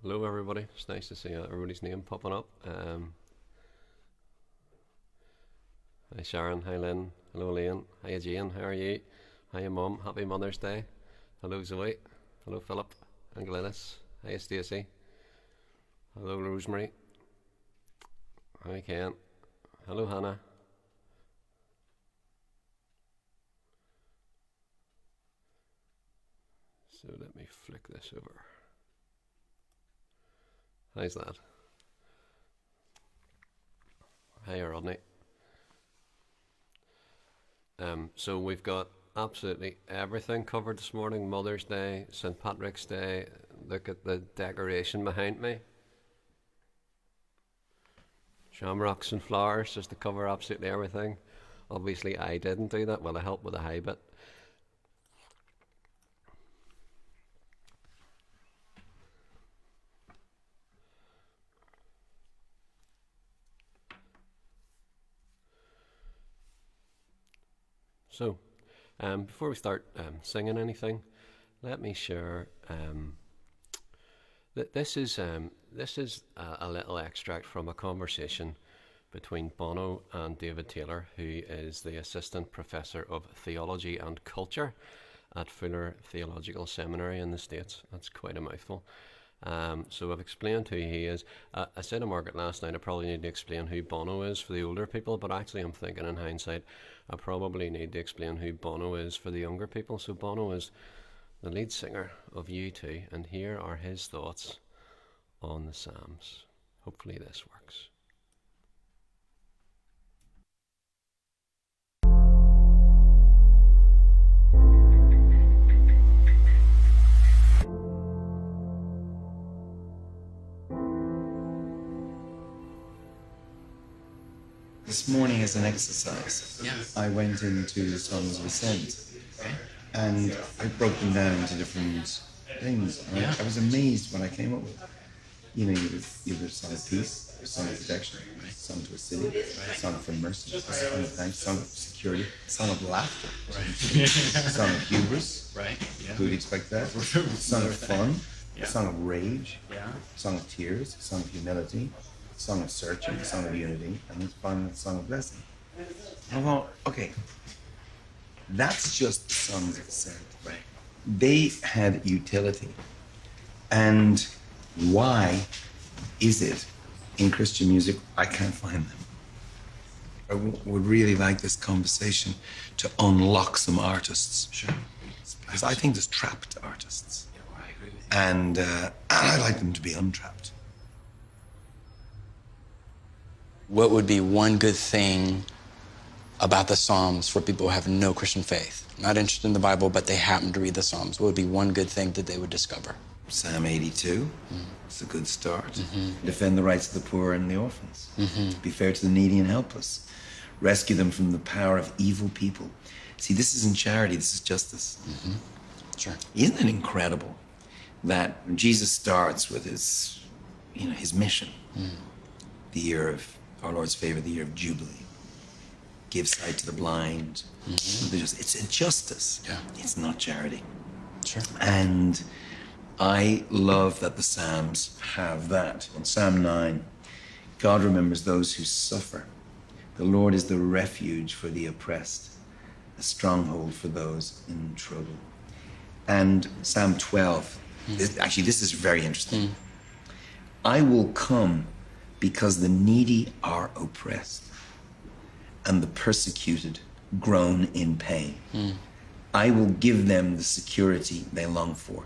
Hello, everybody. It's nice to see everybody's name popping up. Hi, Sharon. Hi, Lynn. Hello, Lane. Hiya, Jane. How are you? Hiya, Mum. Happy Mother's Day. Hello, Zoe. Hello, Philip and Glennis. Hiya, Stacey. Hello, Rosemary. Hi, Ken. Hello, Hannah. So let me flick this over. How's that? Hiya, Rodney. So we've got absolutely everything covered this morning. Mother's Day, St. Patrick's Day. Look at the decoration behind me. Shamrocks and flowers just to cover absolutely everything. Obviously I didn't do that. Well, I helped with the high bit. So, before we start singing anything, let me share that this is a little extract from a conversation between Bono and David Taylor, who is the assistant professor of theology and culture at Fuller Theological Seminary in the States. That's quite a mouthful. So I've explained who he is. I said to Margaret last night I probably need to explain who Bono is for the older people, but actually I'm thinking in hindsight I probably need to explain who Bono is for the younger people. So Bono is the lead singer of U2, and here are his thoughts on the Psalms. Hopefully this works. This morning as an exercise, I went into the Songs of Ascent and I broke them down into different things. And I was amazed when I came up with, you know, you have a song of peace, a song of protection, a song to a city, a song for mercy, a song of thanks, a song of security, a song of laughter, a song of hubris. Right. Yeah. Who would expect that? A song of fun, a song of rage, a song of tears, a song of humility, a song of searching, a song of unity, and this final song of blessing. I thought, okay, that's just the songs of ascent. Right. They had utility. And why is it in Christian music I can't find them? I would really like this conversation to unlock some artists. Sure. Because I think there's trapped artists. Yeah, well, I agree with you. And I'd like them to be untrapped. What would be one good thing about the Psalms for people who have no Christian faith? Not interested in the Bible, but they happen to read the Psalms. What would be one good thing that they would discover? Psalm 82. It's a good start. Defend the rights of the poor and the orphans. Be fair to the needy and helpless. Rescue them from the power of evil people. See, this isn't charity, this is justice. Sure. Isn't it incredible that Jesus starts with his, his mission? The year of our Lord's favor, the year of Jubilee. Give sight to the blind. It's a justice. Yeah. It's not charity. Sure. And I love that the Psalms have that. In Psalm 9, God remembers those who suffer. The Lord is the refuge for the oppressed, a stronghold for those in trouble. And Psalm 12, this is very interesting. I will come because the needy are oppressed and the persecuted groan in pain. I will give them the security they long for.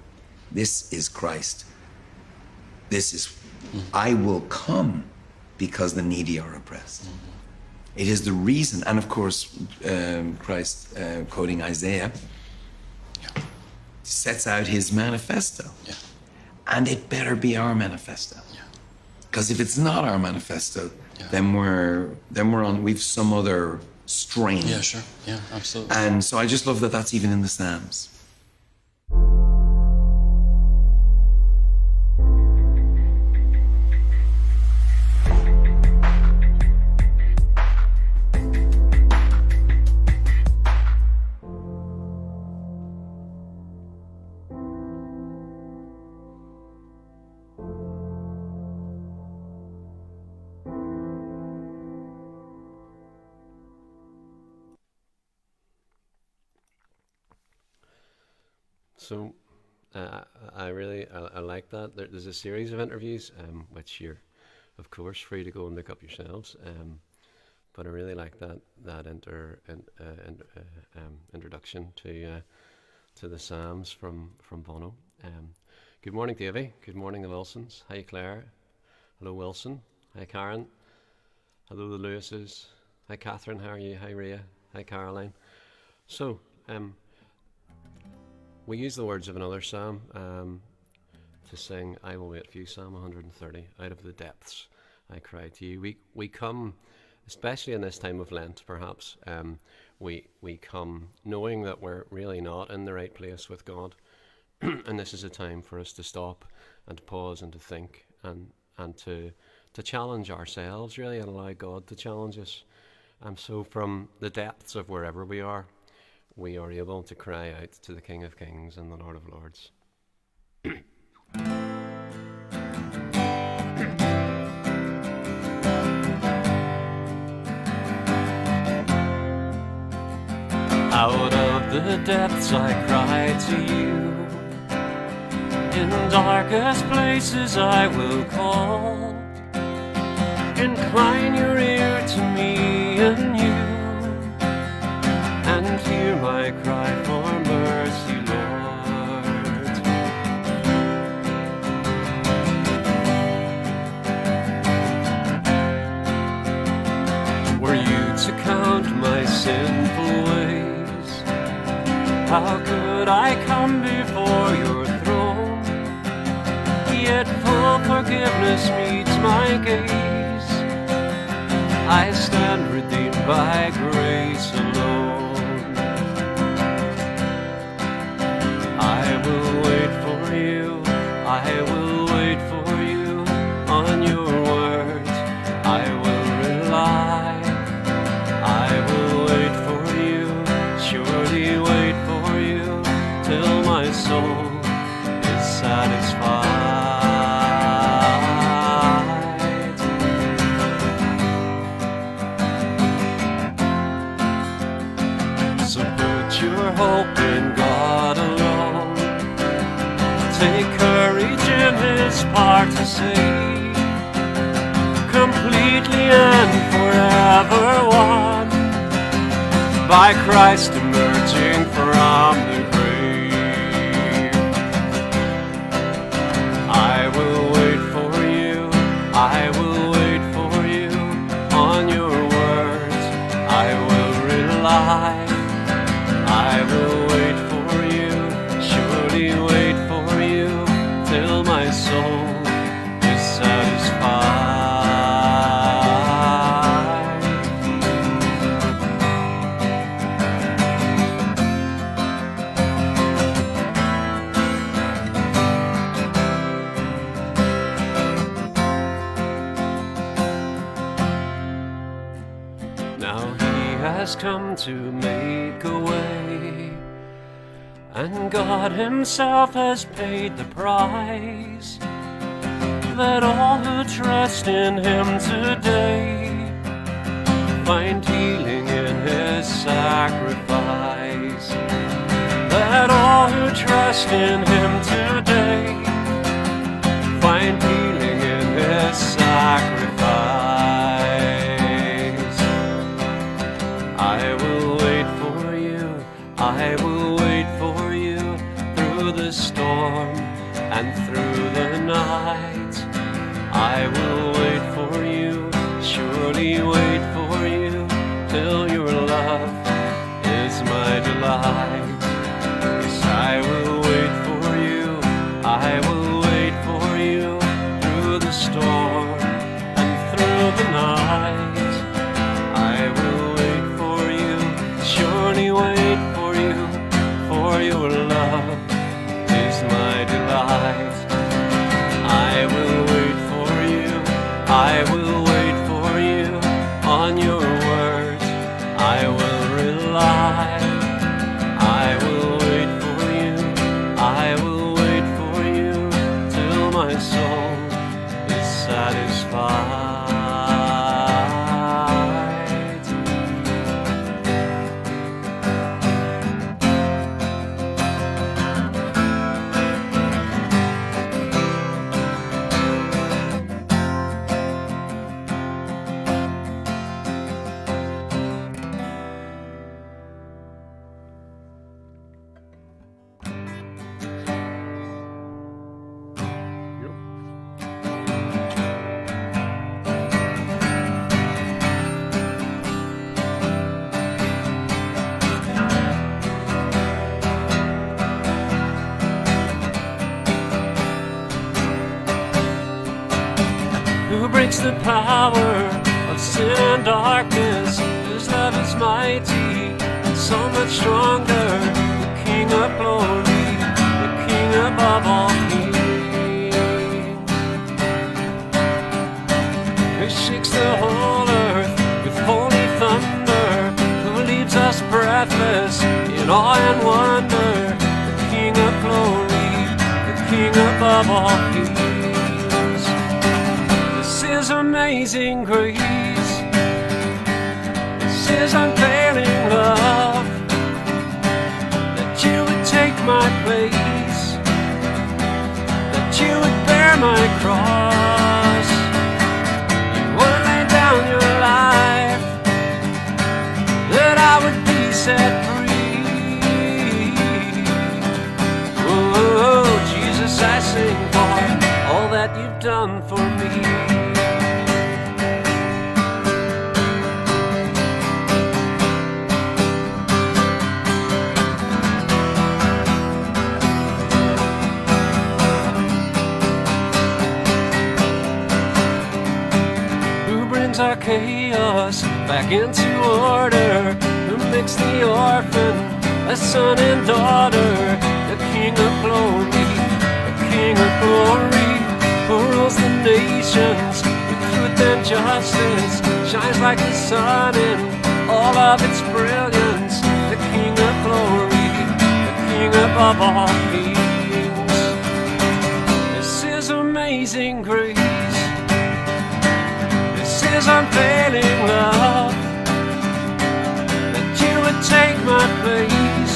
This is Christ. I will come because the needy are oppressed. It is the reason, and of course, Christ, quoting Isaiah, sets out his manifesto. Yeah. And it better be our manifesto. Yeah. Because if it's not our manifesto, then we've some other strain. Yeah, sure. Yeah, absolutely. And so I just love that that's even in the Psalms. So I like that. There's a series of interviews, which you're, of course, free to go and look up yourselves. But I really like that introduction to the Psalms from Bono. Good morning, Davy. Good morning, the Wilsons. Hi, Claire. Hello, Wilson. Hi, Karen. Hello, the Lewises. Hi, Catherine. How are you? Hi, Rhea. Hi, Caroline. So, we use the words of another psalm to sing, I will wait for you, Psalm 130. Out of the depths I cry to you. We come, especially in this time of Lent, perhaps, we come knowing that we're really not in the right place with God. And this is a time for us to stop and to pause and to think and to challenge ourselves, really, and allow God to challenge us. So from the depths of wherever we are able to cry out to the King of Kings and the Lord of Lords. Out of the depths I cry to you. In darkest places I will call. Incline your ear to me anew, and hear my cry for mercy, Lord. Were you to count my sinful ways, how could I come before your throne? Yet full forgiveness meets my gaze. I stand redeemed by grace alone. I will wait for you, I will wait for you on your words. I will rely, I will wait for you, surely wait for you, till my soul is satisfied. Your hope in God alone. Take courage in His part to save, completely and forever won by Christ emerging from the grave. I will wait for you, I will wait for you on your words. I will rely, I will wait for you, surely wait for you, till my soul is satisfied. Now He has come to make a way, and God Himself has paid the price. Let all who trust in Him today find healing in His sacrifice. Let all who trust in Him today find healing in His sacrifice. I will wait for you, I will wait for you through the storm and through the night. I will wait for you, surely wait for you, till your love is my delight. Yes, I will wait for you, I will wait for you through the storm and through the night. I will wait for you, surely wait for you, for your love is my delight. I will wait for you, I will wait for you on your words. I will rely, I will wait for you, I will wait for you, till my soul is satisfied. breaks the power of sin and darkness. His love is mighty and so much stronger. The King of glory, the King above all kings. He shakes the whole earth with holy thunder, who leaves us breathless in awe and wonder. The King of glory, the King above all kings. This is amazing grace. This is unfailing love, that you would take my place, that you would bear my cross. You would lay down your life, that I would be set free. Oh, Jesus, I sing for all that you've done for me. Our chaos back into order, who makes the orphan a son and daughter. The King of glory, the King of glory, who rules the nations with truth and justice, shines like the sun in all of its brilliance. The King of glory, the King above all kings. This is amazing grace. This is unfailing love, that you would take my place,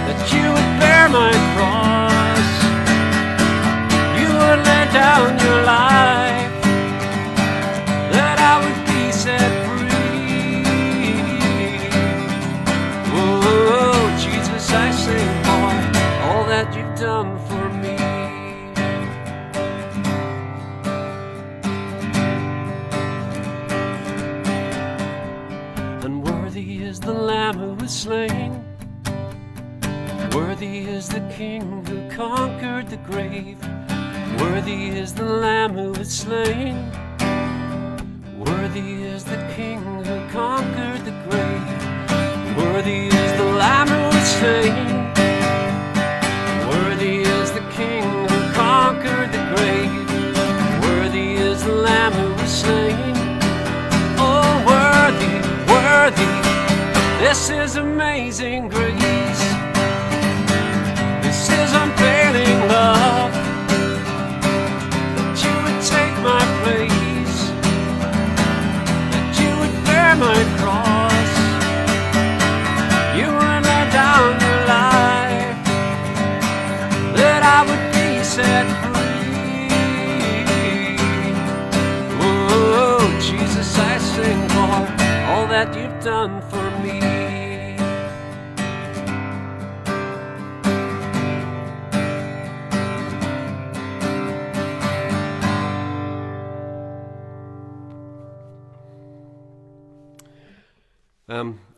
that you would bear my cross. You would lay down your life, that I would be set free. Oh, Jesus, I sing for all that you've done for me. The Lamb who was slain, worthy is the King who conquered the grave. Worthy is the Lamb who was slain, worthy is the King who conquered the grave. Worthy is the Lamb who was slain, worthy is the King who conquered the grave. Worthy is the Lamb who was slain. Oh, worthy, worthy. This is amazing grace. This is unfailing love, that you would take my place, that you would bear my cross. You would lay down your life, that I would be set free. Oh, Jesus, I sing for all that you've done for me.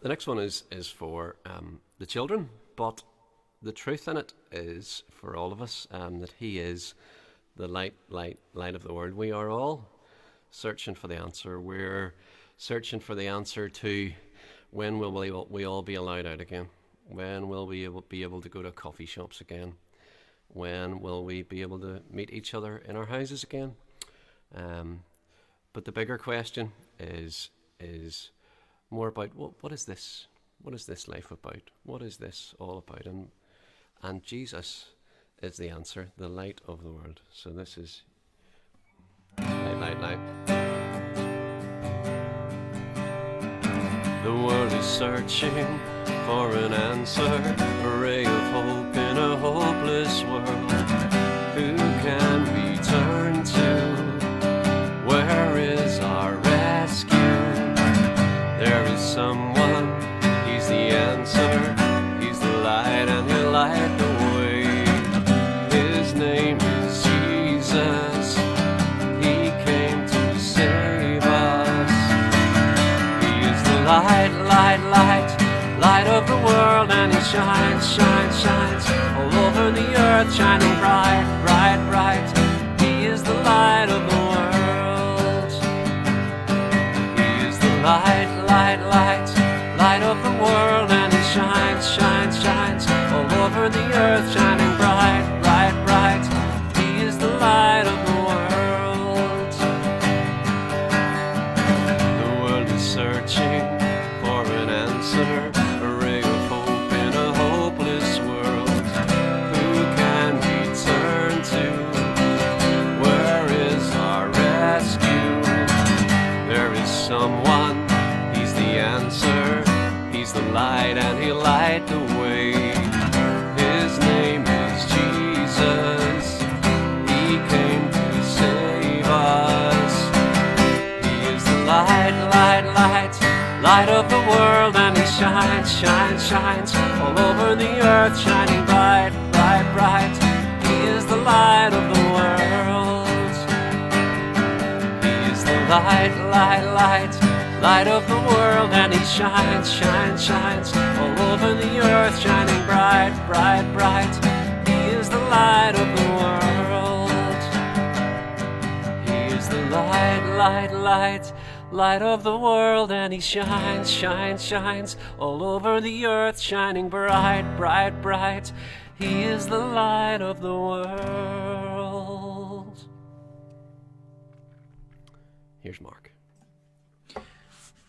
The next one is for the children, but the truth in it is for all of us, that He is the light of the world. We are all searching for the answer. We're searching for the answer to when will we all be allowed out again? When will we be able to go to coffee shops again? When will we be able to meet each other in our houses again? But the bigger question is more about what is this? What is this life about? What is this all about? And Jesus is the answer, the light of the world. So this is light. The world is searching for an answer, a ray of hope in a hopeless world. Who can we turn to? Where is our rescue? There is someone, He's the answer, He's the light and He'll light the way. His name is Jesus, He came to save us. He is the light of the world, and He shines all over the earth, shining bright. He is the light of the world. He'll light the way. His name is Jesus. He came to save us. He is the light, light, light, light of the world, and he shines, shines, shines all over the earth, shining bright, bright, bright. He is the light of the world. He is the light, light, light, light of the world, and he shines, shines, shines all over the earth, shining bright, bright, bright. He is the light of the world. He is the light, light, light, light of the world, and he shines, shines, shines all over the earth, shining bright, bright, bright. He is the light of the world. Here's Mark.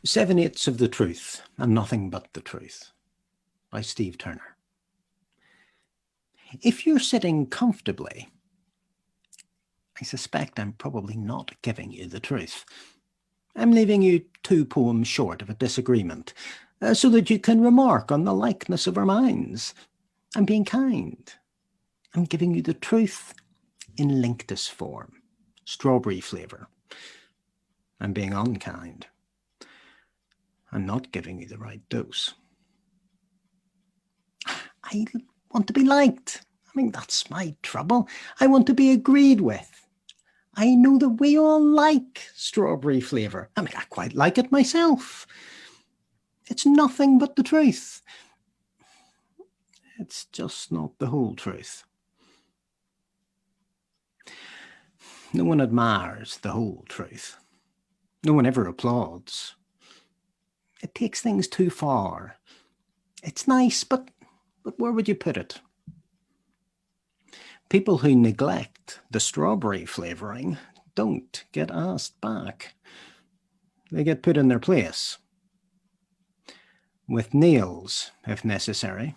7/8 of the Truth and Nothing But the Truth by Steve Turner. If you're sitting comfortably, I suspect I'm probably not giving you the truth. I'm leaving you 2 poems short of a disagreement, so that you can remark on the likeness of our minds. I'm being kind. I'm giving you the truth in Linctus form, strawberry flavour. I'm being unkind. I'm not giving you the right dose. I want to be liked. I mean, that's my trouble. I want to be agreed with. I know that we all like strawberry flavour. I mean, I quite like it myself. It's nothing but the truth. It's just not the whole truth. No one admires the whole truth. No one ever applauds. It takes things too far. It's nice, but where would you put it? People who neglect the strawberry flavouring don't get asked back. They get put in their place. With nails, if necessary.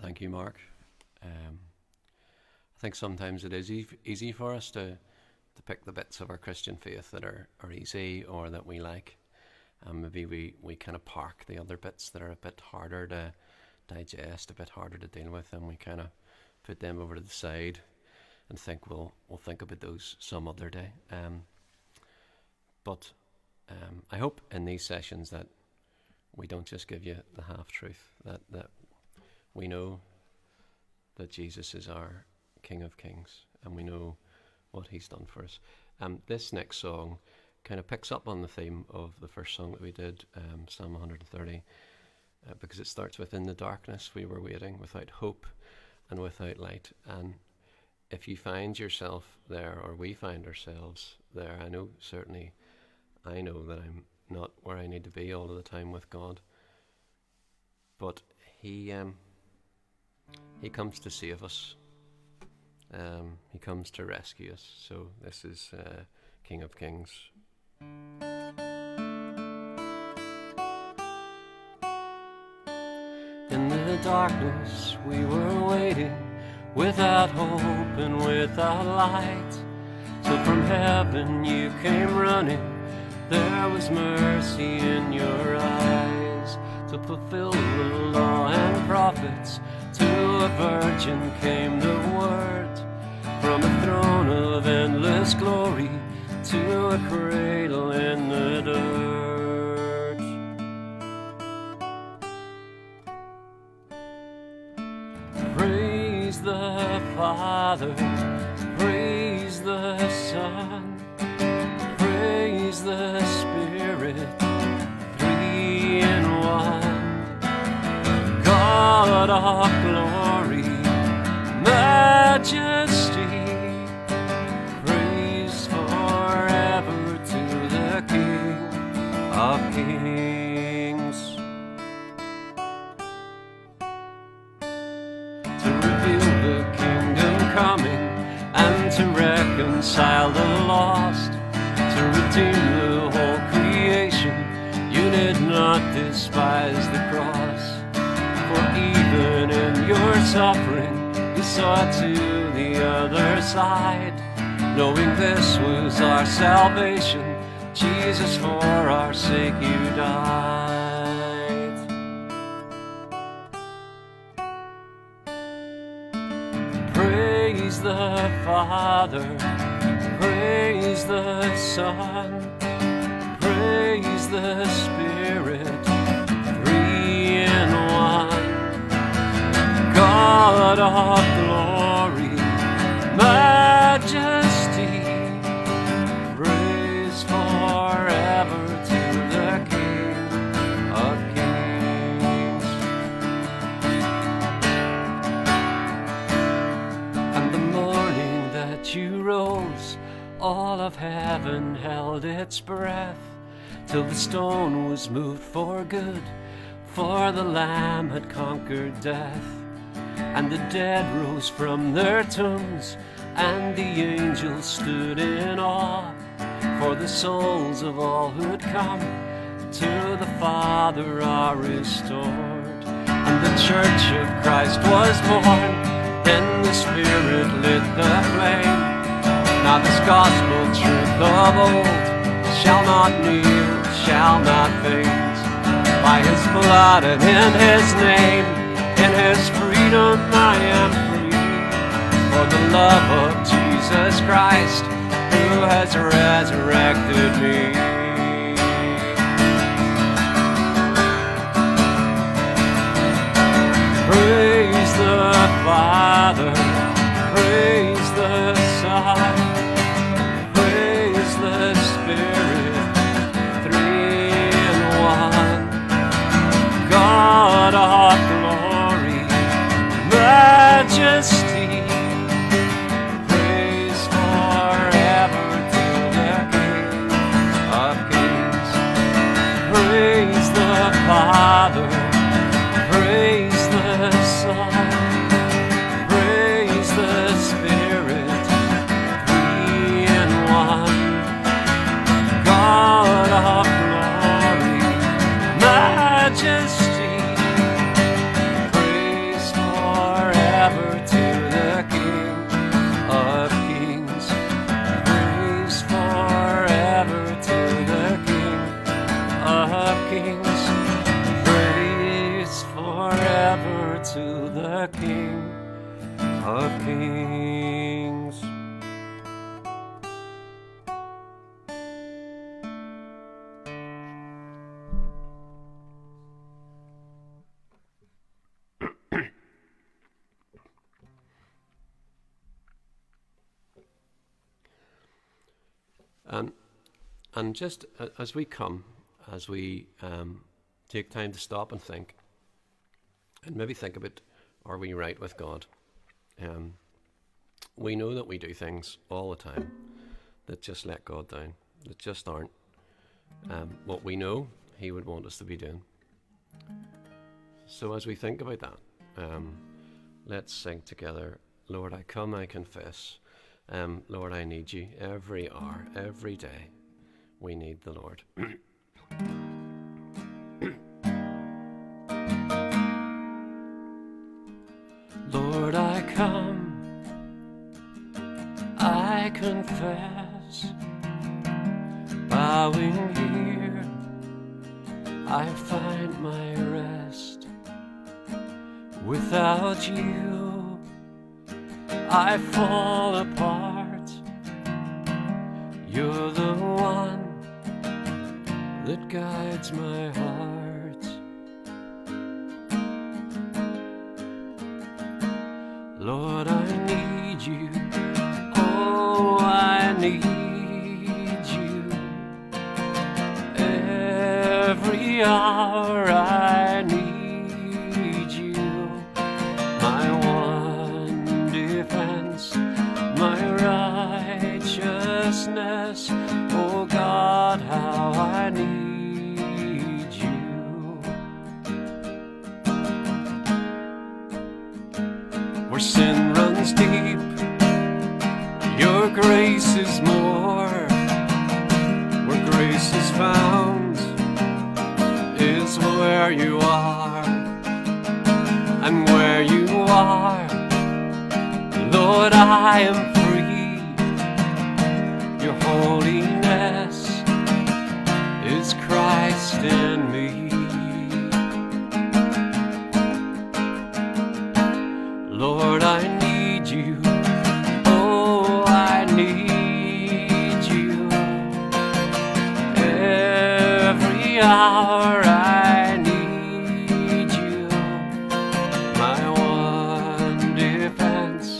Thank you, Mark. I think sometimes it is easy for us to pick the bits of our Christian faith that are easy or that we like. And maybe we kind of park the other bits that are a bit harder to digest, a bit harder to deal with, and we kind of put them over to the side and think we'll think about those some other day. But I hope in these sessions that we don't just give you the half-truth, that we know that Jesus is our King of Kings, and we know what he's done for us. This next song kind of picks up on the theme of the first song that we did, Psalm 130, because it starts with, "In the darkness we were waiting, without hope and without light." And if you find yourself there, or we find ourselves there, I know that I'm not where I need to be all of the time with God, but he comes to save us. He comes to rescue us. So this is King of Kings. In the darkness we were waiting, without hope and without light, till from heaven you came running. There was mercy in your eyes, to fulfill the law and prophets. To a virgin came the word, from a throne of endless glory to a cradle in the dirt. Praise the Father, praise the Son, praise the Spirit, 3 in 1. God of glory, majesty, praise forever to the King of Kings. To reveal the kingdom coming, and to reconcile the lost, to redeem the whole creation, you did not despise the cross. For even in your suffering, he saw to the other side. Knowing this was our salvation, Jesus, for our sake you died. Praise the Father, praise the Son, praise the Spirit, three in one. God of glory, majesty, praise forever to the King of Kings. And the morning that you rose, all of heaven held its breath, till the stone was moved for good, for the Lamb had conquered death. And the dead rose from their tombs, and the angels stood in awe, for the souls of all who had come to the Father are restored. And the Church of Christ was born, and the Spirit lit the flame. Now this gospel truth of old shall not kneel, shall not fade. By his blood and in his name, in his freedom I am free, for the love of Jesus Christ, who has resurrected me. Praise the Father, praise the Son, praise the Spirit, three in one. God of glory, majesty, praise forever to the King of Kings. Praise the Father, praise the Son, praise the Spirit, three in one. God of glory, majesty, praise forever to the King of Kings. Praise forever to the King of Kings. Praise forever to the King of Kings. And just as we come, as we take time to stop and think, and maybe think about, are we right with God? We know that we do things all the time that just let God down, that just aren't what we know he would want us to be doing. So as we think about that, let's sing together, Lord, I come, I confess. Lord, I need you every hour, every day. We need the Lord. Lord, I come, I confess, bowing here, I find my rest. Without you, I fall apart. You're the one that guides my heart. Lord, I need you. Oh, I need you. Every hour I need you. My one defense, my righteousness. Oh God, how I need you. Where sin runs deep, your grace is more. Where grace is found is where you are. And where you are. Lord, I am free. Your holiness is Christ in me. Lord, I need you. Oh, I need you. Every hour I need you. My one defense,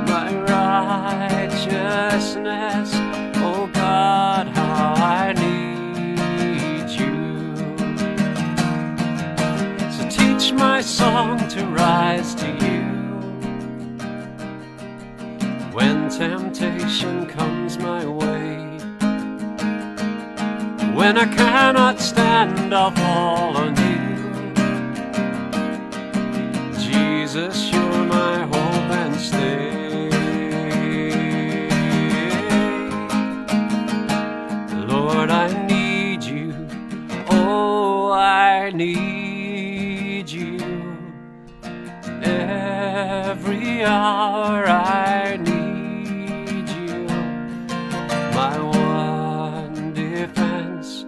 my righteousness. Oh God, how I need you. So teach my song to rise to you. When temptation comes my way, when I cannot stand, I'll fall on you. Jesus, you're my hope and stay. Lord, I need you. Oh, I need you. Every hour I need you. My one defense,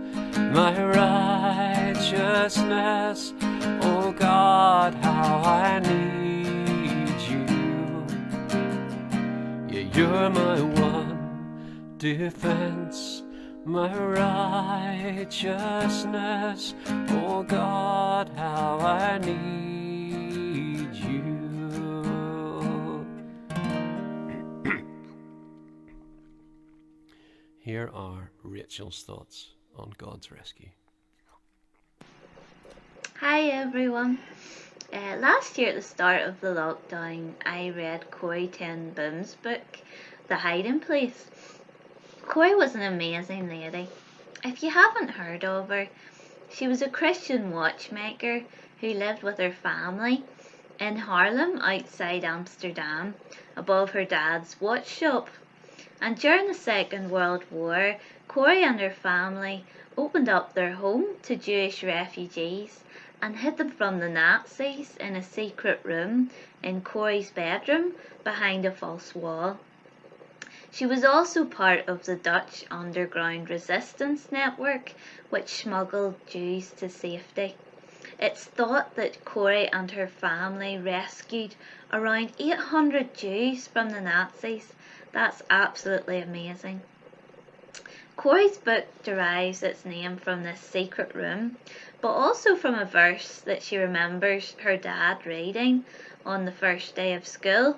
my righteousness. Oh God, how I need you. Yeah, you're my one defense, my righteousness. Oh God, how I need you. Here are Rachel's thoughts on God's rescue. Hi everyone. Last year at the start of the lockdown, I read Corrie ten Boom's book, The Hiding Place. Corrie was an amazing lady. If you haven't heard of her, she was a Christian watchmaker who lived with her family in Haarlem outside Amsterdam above her dad's watch shop. And during the Second World War, Corrie and her family opened up their home to Jewish refugees and hid them from the Nazis in a secret room in Corrie's bedroom behind a false wall. She was also part of the Dutch underground resistance network, which smuggled Jews to safety. It's thought that Corrie and her family rescued around 800 Jews from the Nazis. That's absolutely amazing. Corrie's book derives its name from this secret room, but also from a verse that she remembers her dad reading on the first day of school.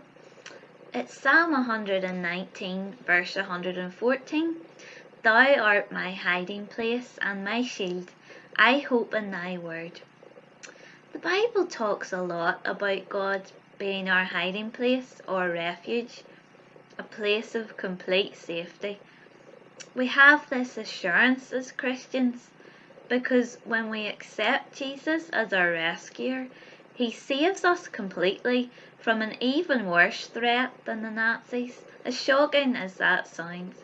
It's Psalm 119, verse 114. Thou art my hiding place and my shield. I hope in thy word. The Bible talks a lot about God being our hiding place or refuge, a place of complete safety. We have this assurance as Christians because when we accept Jesus as our rescuer, he saves us completely from an even worse threat than the Nazis, as shocking as that sounds,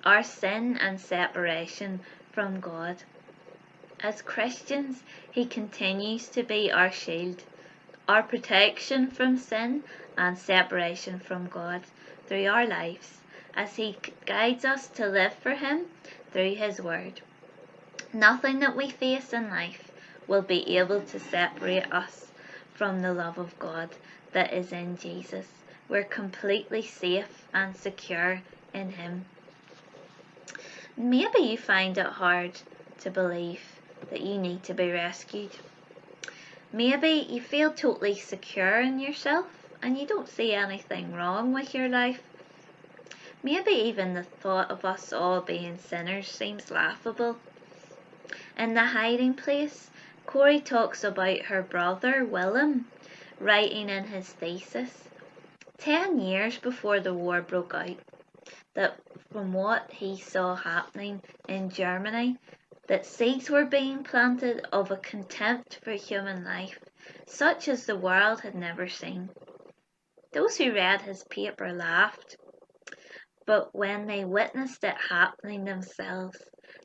our sin and separation from God. As Christians, he continues to be our shield, our protection from sin and separation from God through our lives, as he guides us to live for him through his word. Nothing that we face in life will be able to separate us from the love of God that is in Jesus. We're completely safe and secure in him. Maybe you find it hard to believe that you need to be rescued. Maybe you feel totally secure in yourself and you don't see anything wrong with your life. Maybe even the thought of us all being sinners seems laughable. In The Hiding Place, Corrie talks about her brother Willem writing in his thesis 10 years before the war broke out, that from what he saw happening in Germany, that seeds were being planted of a contempt for human life, such as the world had never seen. Those who read his paper laughed, but when they witnessed it happening themselves,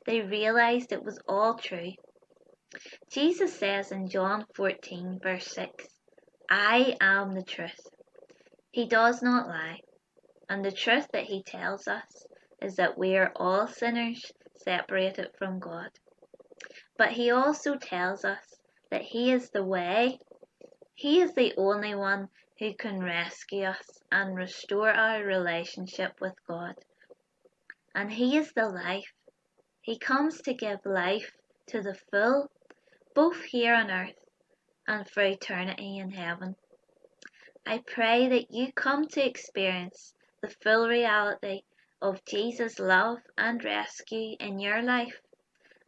they realized it was all true. Jesus says in John 14, verse 6, I am the truth. He does not lie, and the truth that he tells us is that we are all sinners separated from God. But he also tells us that he is the way. He is the only one who can rescue us and restore our relationship with God. And he is the life. He comes to give life to the full, both here on earth and for eternity in heaven. I pray that you come to experience the full reality of Jesus' love and rescue in your life,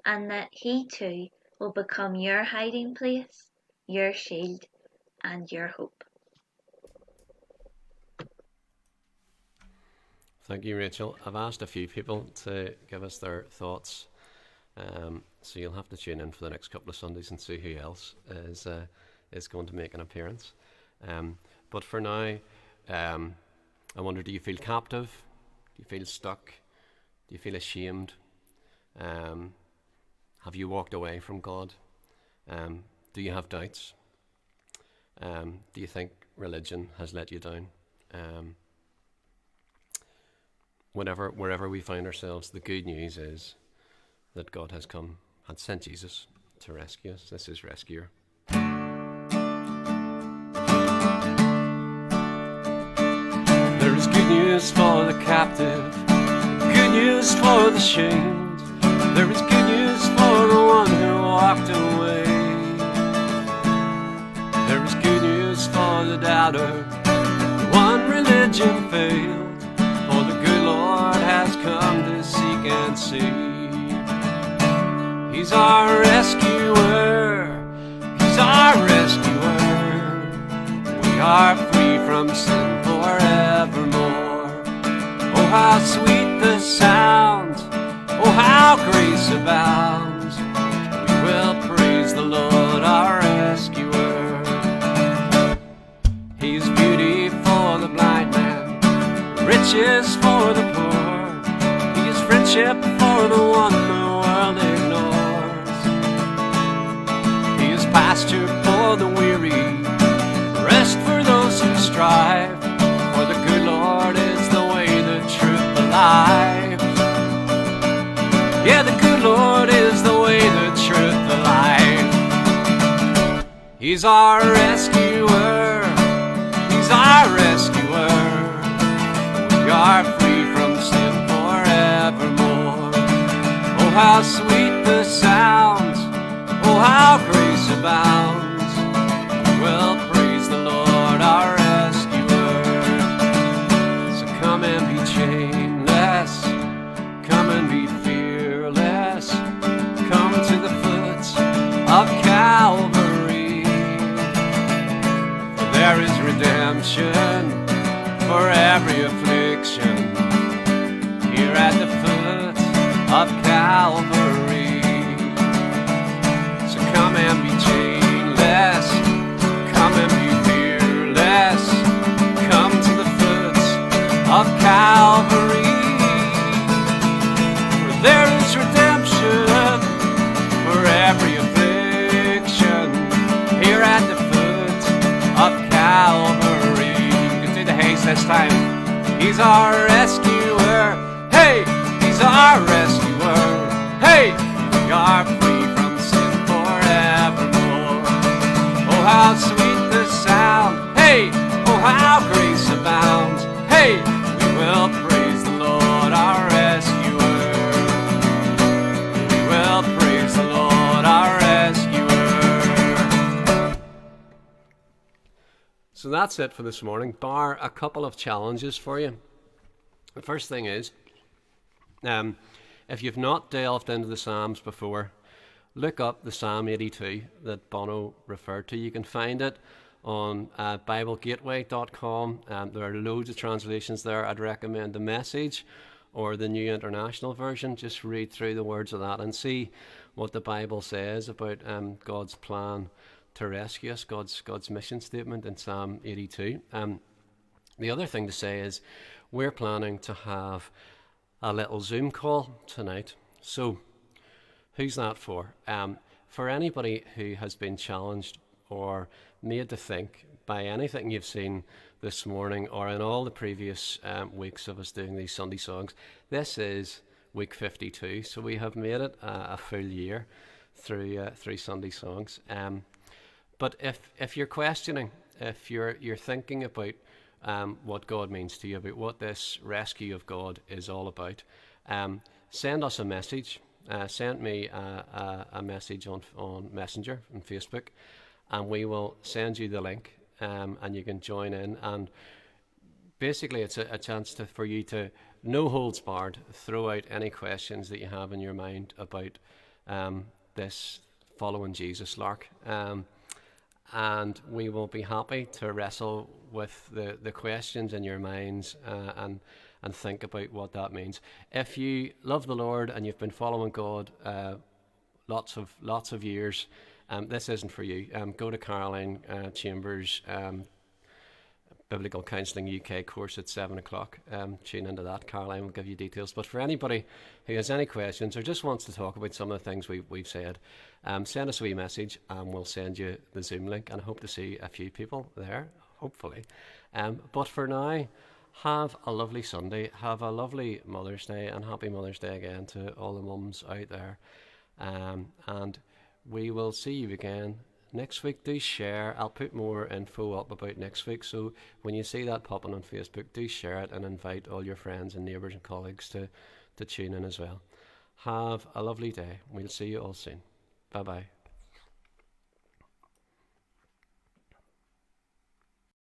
and that he too will become your hiding place, your shield, and your hope. Thank you, Rachel. I've asked a few people to give us their thoughts, so you'll have to tune in for the next couple of Sundays and see who else is going to make an appearance. But for now, I wonder, do you feel captive? Do you feel stuck? Do you feel ashamed? Have you walked away from God? Do you have doubts? Do you think religion has let you down? Wherever we find ourselves, the good news is that God has come and sent Jesus to rescue us. This is Rescuer. There is good news for the captive, good news for the shamed. There is good news for the one who walked away. There is good news for the doubter, the one religion failed. For the good Lord has come to seek and save. He's our rescuer, he's our rescuer. We are free from sin forevermore. Oh, how sweet the sound, oh, how grace abounds. We will praise the Lord, our rescuer. He's beauty for the blind man, riches for the poor. He is friendship for the one the world ignores. He is pasture for the weary, rest for those who strive. For the good Lord is the way, the truth, the life. Yeah, the good Lord is the way, the truth, the life. He's our rescuer, he's our rescuer. We are free from sin forevermore. Oh, how sweet the sound, oh, how grace abounds. We'll praise the Lord, our rescuer. So come and be chainless, come and be fearless. Come to the foot of Calvary. For there is redemption for every affliction here at the foot of Calvary. So come and be chainless, come and be fearless. Come to the foot of Calvary. For there is redemption for every affliction here at the foot of Calvary. You can do the haze this time. He's our rescuer. Hey, he's our rescuer. Hey, we are free from sin forevermore. Oh, how sweet the sound. Hey, oh, how grace abounds. Hey, we will praise the Lord, our rescuer. We will praise the Lord, our rescuer. So that's it for this morning, bar a couple of challenges for you. The first thing is, if you've not delved into the Psalms before, look up the Psalm 82 that Bono referred to. You can find it on BibleGateway.com. There are loads of translations there. I'd recommend the Message or the New International Version. Just read through the words of that and see what the Bible says about God's plan to rescue us, God's mission statement in Psalm 82. The other thing to say is we're planning to have a little Zoom call tonight. So who's that for? For anybody who has been challenged or made to think by anything you've seen this morning or in all the previous weeks of us doing these Sunday songs, this is week 52. So we have made it a full year through Sunday songs. But if you're questioning, if you're thinking about what God means to you, about what this rescue of God is all about, send us a message. Send me a message on Messenger and Facebook, and we will send you the link, and you can join in. And basically, it's a chance for you to, no holds barred, throw out any questions that you have in your mind about this following Jesus lark. And we will be happy to wrestle with the questions in your minds and think about what that means. If you love the Lord and you've been following God lots of years, this isn't for you. Go to Caroline Chambers' Biblical Counselling UK course at 7 o'clock. Tune into that. Caroline will give you details. But for anybody who has any questions or just wants to talk about some of the things we've said, send us a wee message and we'll send you the Zoom link, and I hope to see a few people there, hopefully. But for now, have a lovely Sunday, have a lovely Mother's Day, and happy Mother's Day again to all the mums out there. And we will see you again next week. Do share. I'll put more info up about next week, so when you see that popping on Facebook, do share it and invite all your friends and neighbours and colleagues to tune in as well. Have a lovely day. We'll see you all soon. Bye bye.